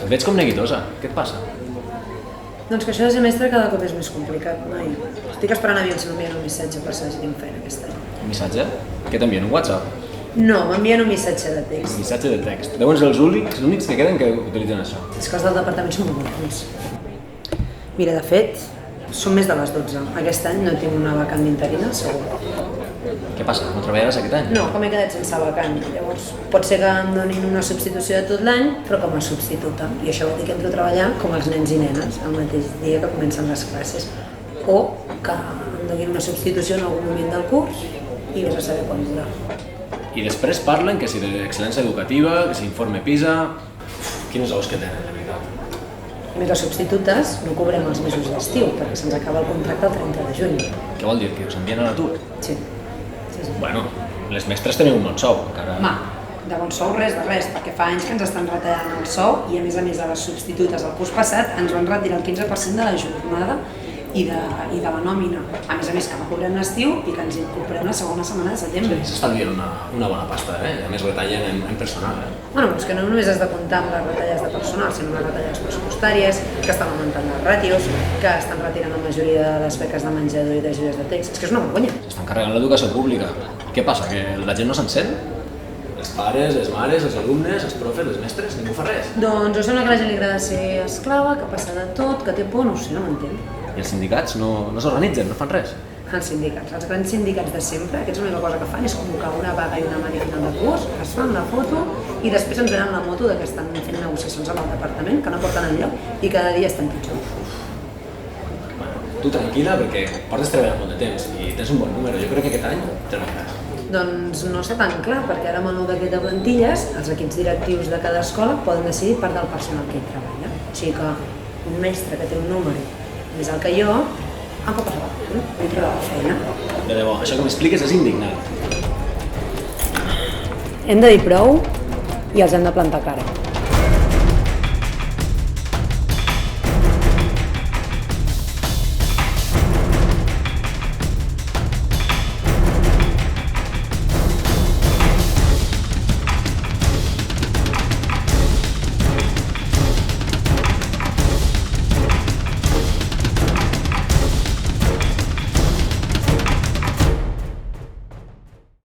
Et veig com neguitosa. Què et passa? Doncs que això de semestre cada cop és més complicat, noi. Estic esperant aviam si m'envien un missatge per saber si tinc feina aquest any. Un missatge? Què t'envien, un WhatsApp? No, m'envien un missatge de text. Un missatge de text. Deuen ser els únics que queden que utilitzen això. És que els del departament són molt bons. Mira, de fet, són més de les 12. Aquest any no tinc una vacant d'interina, segur. Què passa? No treballaràs aquest any? No, que m'he quedat sense vacant. Llavors, pot ser que em donin una substitució de tot l'any, però com a substituta. I això vol dir que entro a treballar com els nens i nenes, el mateix dia que comencen les classes. O que em donin una substitució en algun moment del curs i vés a saber quan dura. I després parlen que si d'excel·lència educativa, que si informe PISA... Quines ous que tenen, de veritat. A més, les substitutes no cobrem els mesos d'estiu, perquè se'ns acaba el contracte el 30 de juny. Què vol dir? Que us envien a l'atur? Sí. Sí. Bueno, les mestres teniu un bon sou, encara... Home, de bon sou res de res, perquè fa anys que ens estan retallant el sou i a més a les substitutes el curs passat ens van retirar el 15% de la jornada i de la nòmina. A més que no cobrem l'estiu i que ens incorporem la segona setmana de setembre. S'estan dient una bona pasta, A més retallen en personal, Bueno, és que no només has de comptar amb les retalles de personal, sinó amb les retalles pressupostàries, que estan augmentant les ràtios, que estan retirant la majoria de les beques de menjador i d'ajudes de text. És que és una vergonya. S'estan carregant l'educació pública. Què passa, que la gent no se'n sent? Els pares, les mares, els alumnes, els profes, les mestres, ningú fa res. Doncs em sembla que a la gent li agrada ser esclava, que passa de tot, que té por, no ho sé, no m'entenc. I els sindicats no s'organitzen, no fan res. Els sindicats, els grans sindicats de sempre, aquests l'única cosa que fan és convocar una vaga i una mania final de curs, es fan la foto i després ens venen la moto de que estan fent negociacions amb el departament, que no porten enlloc i cada dia estan pitjor. Bueno, tu tranquil·la perquè portes treballant molt de temps i tens un bon número. Jo crec que aquest any treballaràs. Doncs no està tan clar, perquè ara amb el nou decret de plantilles, els equips directius de cada escola poden decidir part del personal que hi treballa. O sigui que un mestre que té un número més alt que jo, em pot passar vull trobar la feina. De debò, això que m'expliques és indignant. Hem de dir prou i els hem de plantar cara.